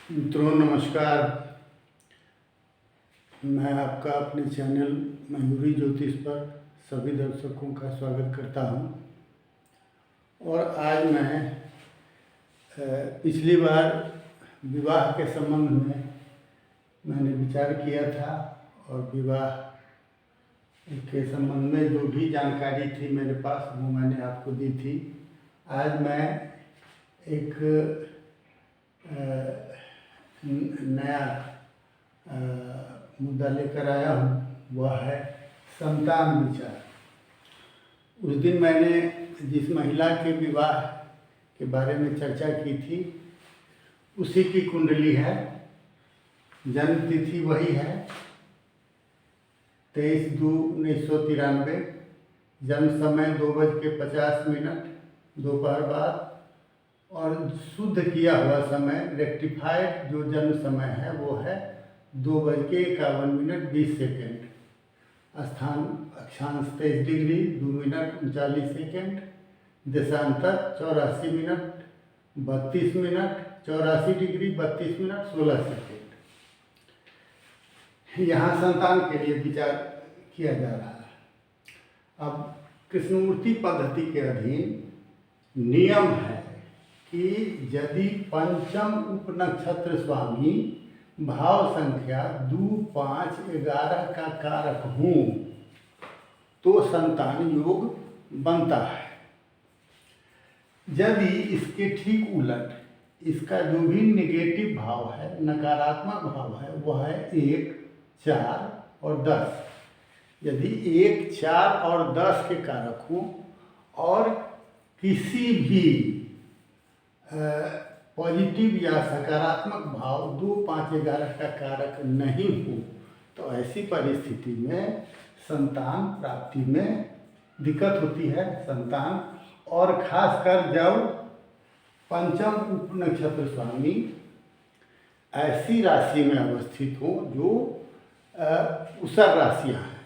मित्रों नमस्कार। मैं आपका अपने चैनल मयूरी ज्योतिष पर सभी दर्शकों का स्वागत करता हूं। और आज मैं पिछली बार विवाह के संबंध में मैंने विचार किया था और विवाह के संबंध में जो भी जानकारी थी मेरे पास वो मैंने आपको दी थी। आज मैं एक नया मुद्दा लेकर आया हूँ, वह है संतान विचार। उस दिन मैंने जिस महिला के विवाह के बारे में चर्चा की थी उसी की कुंडली है, जन्म तिथि वही है 23/2/1993, जन्म समय 2:50 दोपहर बाद और शुद्ध किया हुआ समय रेक्टिफाइड जो जन्म समय है वो है 2:51 स्थान अक्षांश 23 डिग्री 2 मिनट 39 सेकेंड, देशांतर 84 minute 32 minute 84 degree 32 minute 16 second. यहाँ संतान के लिए विचार किया जा रहा है। अब कृष्णमूर्ति पद्धति के अधीन नियम है कि यदि पंचम उपनक्षत्र स्वामी भाव संख्या 2, 5, 11 का कारक हूँ तो संतान योग बनता है। यदि इसके ठीक उलट इसका जो भी निगेटिव भाव है, नकारात्मक भाव है, वह है 1, 4 और 10। यदि 1, 4 और 10 के कारक हों और किसी भी पॉजिटिव या सकारात्मक भाव 2, 5, 11 का कारक नहीं हो तो ऐसी परिस्थिति में संतान प्राप्ति में दिक्कत होती है। संतान और खासकर जब पंचम उपनक्षत्र स्वामी ऐसी राशि में अवस्थित हो जो उसर राशियाँ हैं।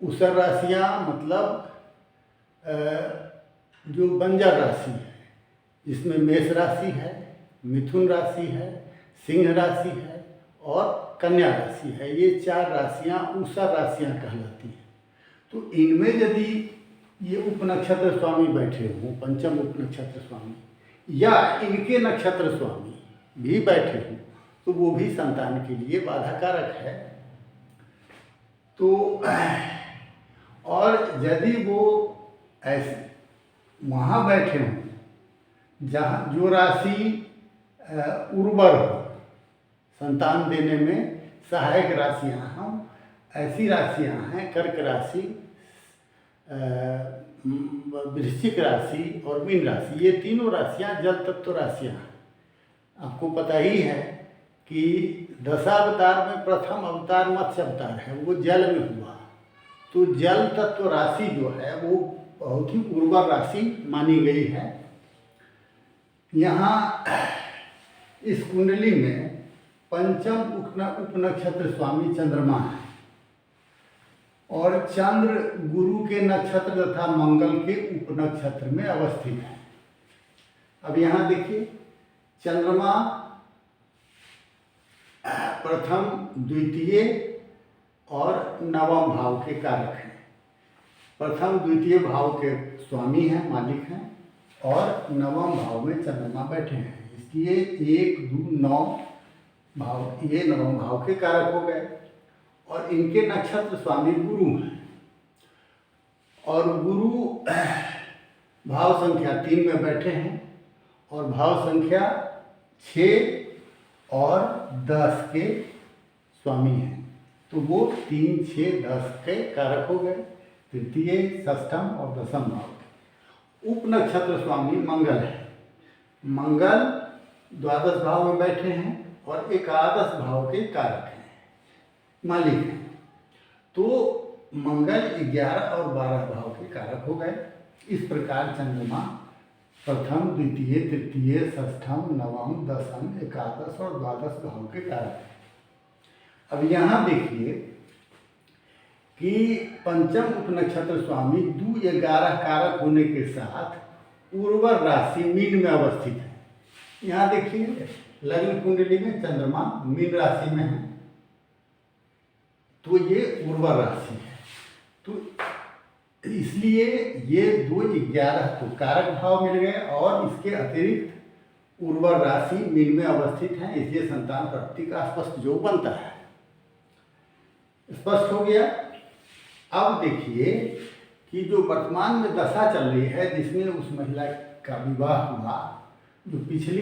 उसर राशियाँ मतलब जो बंजर राशि है, जिसमें मेष राशि है, मिथुन राशि है, सिंह राशि है और कन्या राशि है। ये 4 राशियाँ उसर राशियाँ कहलाती हैं। तो इनमें यदि ये उपनक्षत्र स्वामी बैठे हों, पंचम उपनक्षत्र स्वामी या इनके नक्षत्र स्वामी भी बैठे हों तो वो भी संतान के लिए बाधा कारक है। तो और यदि वो ऐसे वहाँ बैठे हों जहाँ जो राशि उर्वर हो, संतान देने में सहायक राशियाँ हम ऐसी राशियाँ हैं कर्क राशि, वृश्चिक राशि और मीन राशि। ये तीनों राशियाँ जल तत्व राशियाँ हैं। आपको पता ही है कि दशावतार में प्रथम अवतार मत्स्य अवतार है, वो जल में हुआ। तो जल तत्व राशि जो है वो बहुत ही उर्वर राशि मानी गई है। यहाँ इस कुंडली में पंचम उपनक्षत्र स्वामी चंद्रमा है और चंद्र गुरु के नक्षत्र तथा मंगल के उपनक्षत्र में अवस्थित है। अब यहाँ देखिए, चंद्रमा प्रथम, द्वितीय और नवम भाव के कारक हैं। प्रथम द्वितीय भाव के स्वामी हैं, मालिक हैं और नवम भाव में चंद्रमा बैठे हैं। इसलिए 1, 2, 9 भाव ये नवम भाव के कारक हो गए और इनके नक्षत्र स्वामी गुरु हैं। और गुरु भाव संख्या 3 में बैठे हैं और भाव संख्या 6 और 10 के स्वामी हैं। तो वो 3, 6, 10 के कारक हो गए, तृतीय, षष्ठम और दशम भाव। उपनक्षत्र स्वामी मंगल है। मंगल द्वादश भाव में बैठे हैं और एकादश भाव के कारक हैं, मालिक हैं। तो मंगल 11 और 12 भाव के कारक हो गए। इस प्रकार चंद्रमा प्रथम, द्वितीय, तृतीय, षष्ठम, नवम, दशम, एकादश और द्वादश भाव के कारक हैं। अब यहाँ देखिए कि पंचम उपनक्षत्र स्वामी 2, 11 कारक होने के साथ उर्वर राशि मीन में अवस्थित है। यहाँ देखिए लग्न कुंडली में चंद्रमा मीन राशि में है, तो ये उर्वर राशि है। तो इसलिए ये 2-11 तो कारक भाव मिल गए और इसके अतिरिक्त उर्वर राशि मीन में अवस्थित है, इसलिए संतान प्राप्ति का स्पष्ट योग बनता है। स्पष्ट हो गया। अब देखिए कि जो वर्तमान में दशा चल रही है जिसमें उस महिला का विवाह हुआ, जो पिछली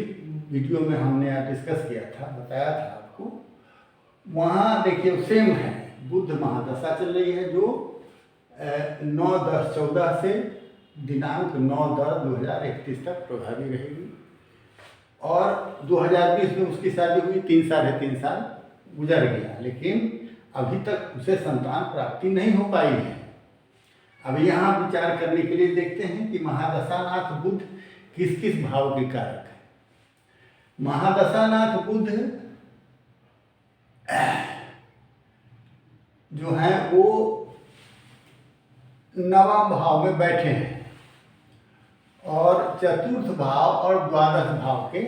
वीडियो में हमने डिस्कस किया था, बताया था आपको, वहाँ देखिए सेम है, बुध महादशा चल रही है जो 9-10-14 से दिनांक 9-10-2031 तक प्रभावी रहेगी। और 2020 में उसकी शादी हुई, 3-3.5 साल गुजर गया, लेकिन अभी तक उसे संतान प्राप्ति नहीं हो पाई है। अब यहाँ विचार करने के लिए देखते हैं कि महादशानाथ बुध किस किस भाव के कारक है। महादशानाथ बुध जो है वो 9वां भाव में बैठे हैं और चतुर्थ भाव और द्वादश भाव के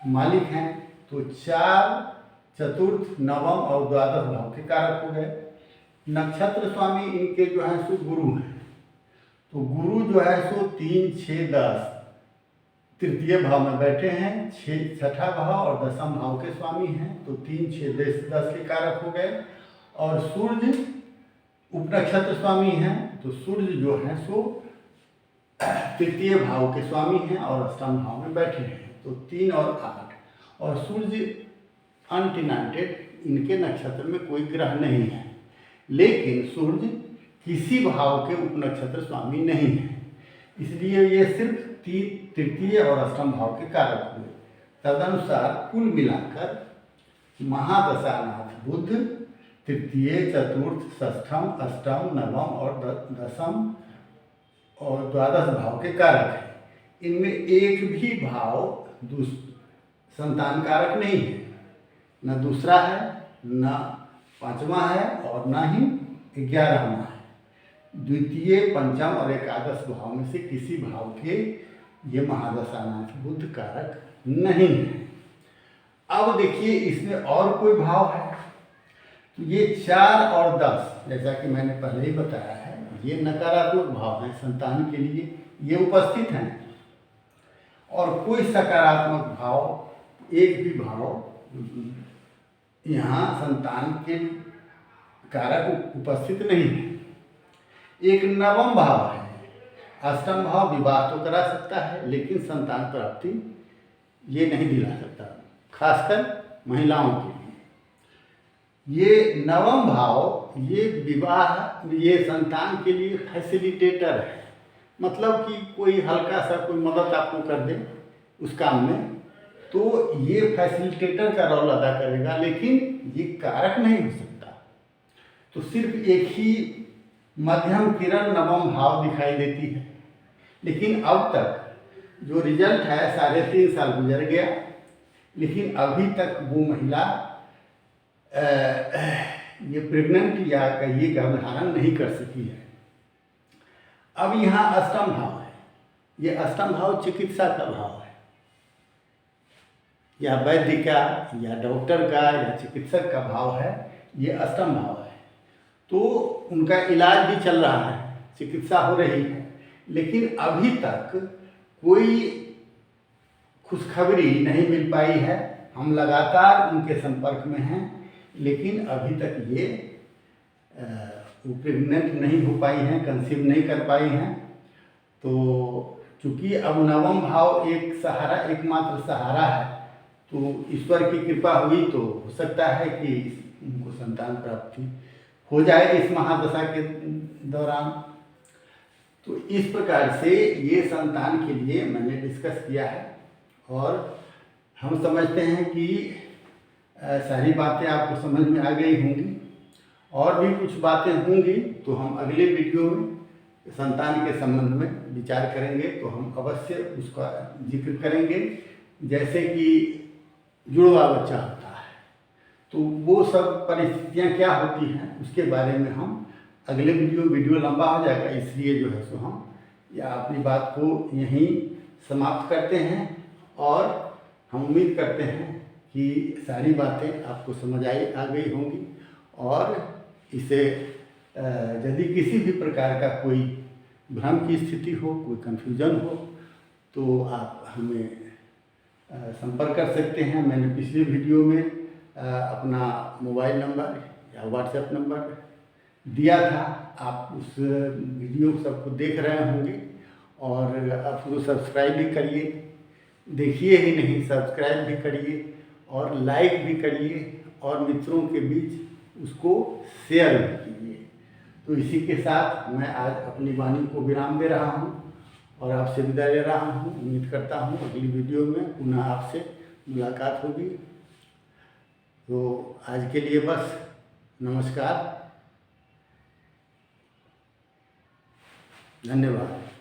मालिक हैं। तो 4, चतुर्थ, नवम और द्वादश भाव के कारक हो गए। नक्षत्र स्वामी इनके जो है सो गुरु हैं, तो गुरु जो है सो 3, 6, 10 तृतीय भाव में बैठे हैं। 6ठा भाव और 10वां भाव के स्वामी हैं, तो 3, 6, 10 के कारक हो गए। और सूर्य उपनक्षत्र स्वामी हैं, तो सूर्य जो है सो तृतीय भाव के स्वामी हैं और अष्टम भाव में बैठे हैं, तो 3 और 8। और सूर्य अनटिनाइटेड, इनके नक्षत्र में कोई ग्रह नहीं है, लेकिन सूर्य किसी भाव के उपनक्षत्र स्वामी नहीं है, इसलिए ये सिर्फ तृतीय और अष्टम भाव के कारक हुए। तदनुसार कुल मिलाकर महादशानाथ बुध तृतीय, चतुर्थ, षष्ठम, अष्टम, नवम और 10वां और द्वादश भाव के कारक है। इनमें एक भी भाव संतान कारक नहीं है, न दूसरा है, न 5वां है और न ही 11वां है। द्वितीय, पंचम और एकादश भाव में से किसी भाव के ये महादशानाथ बुध कारक नहीं है। अब देखिए इसमें और कोई भाव है, तो ये 4 और 10 जैसा कि मैंने पहले ही बताया है, ये नकारात्मक भाव हैं संतान के लिए, ये उपस्थित हैं। और कोई सकारात्मक भाव, एक भी भाव यहाँ संतान के कारक उपस्थित नहीं है। एक 9वां भाव है, अष्टम भाव विवाह तो करा सकता है लेकिन संतान प्राप्ति ये नहीं दिला सकता, खासकर महिलाओं के लिए। ये 9वां भाव ये विवाह, ये संतान के लिए फैसिलिटेटर है, मतलब कि कोई हल्का सा कोई मदद आपको कर दे उस काम में, तो ये फैसिलिटेटर का रोल अदा करेगा, लेकिन ये कारक नहीं हो सकता। तो सिर्फ एक ही मध्यम किरण 9वां भाव दिखाई देती है, लेकिन अब तक जो रिजल्ट है 3.5 साल गुजर गया, लेकिन अभी तक वो महिला ये प्रेग्नेंट या ये गर्भधारण नहीं कर सकी है। अब यहाँ अष्टम भाव है, ये अष्टम भाव चिकित्सा का भाव है, या वैद्य का या डॉक्टर का या चिकित्सक का भाव है, ये अष्टम भाव है। तो उनका इलाज भी चल रहा है, चिकित्सा हो रही है, लेकिन अभी तक कोई खुशखबरी नहीं मिल पाई है। हम लगातार उनके संपर्क में हैं, लेकिन अभी तक ये प्रेग्नेंट नहीं हो पाई हैं, कंसीव नहीं कर पाई हैं। तो चूँकि अब 9वां भाव एक सहारा, एकमात्र सहारा है, तो ईश्वर की कृपा हुई तो हो सकता है कि उनको संतान प्राप्ति हो जाए इस महादशा के दौरान। तो इस प्रकार से ये संतान के लिए मैंने डिस्कस किया है, और हम समझते हैं कि सारी बातें आपको समझ में आ गई होंगी। और भी कुछ बातें होंगी तो हम अगले वीडियो में संतान के संबंध में विचार करेंगे, तो हम अवश्य उसका जिक्र करेंगे। जैसे कि जुड़वा बच्चा होता है, तो वो सब परिस्थितियाँ क्या होती हैं उसके बारे में हम अगले वीडियो लंबा हो जाएगा, इसलिए जो है सो हम या अपनी बात को यहीं समाप्त करते हैं। और हम उम्मीद करते हैं कि सारी बातें आपको समझ आ गई होंगी, और इसे यदि किसी भी प्रकार का कोई भ्रम की स्थिति हो, कोई कन्फ्यूजन हो, तो आप हमें संपर्क कर सकते हैं। मैंने पिछले वीडियो में अपना मोबाइल नंबर या व्हाट्सएप नंबर दिया था, आप उस वीडियो सबको देख रहे होंगे, और आप उसको सब्सक्राइब भी करिए, देखिए ही नहीं सब्सक्राइब भी करिए और लाइक भी करिए, और मित्रों के बीच उसको शेयर भी कीजिए। तो इसी के साथ मैं आज अपनी वाणी को विराम दे रहा हूँ और आपसे विदा ले रहा हूँ। उम्मीद करता हूँ अगली वीडियो में पुनः आपसे मुलाकात होगी। तो आज के लिए बस नमस्कार, धन्यवाद।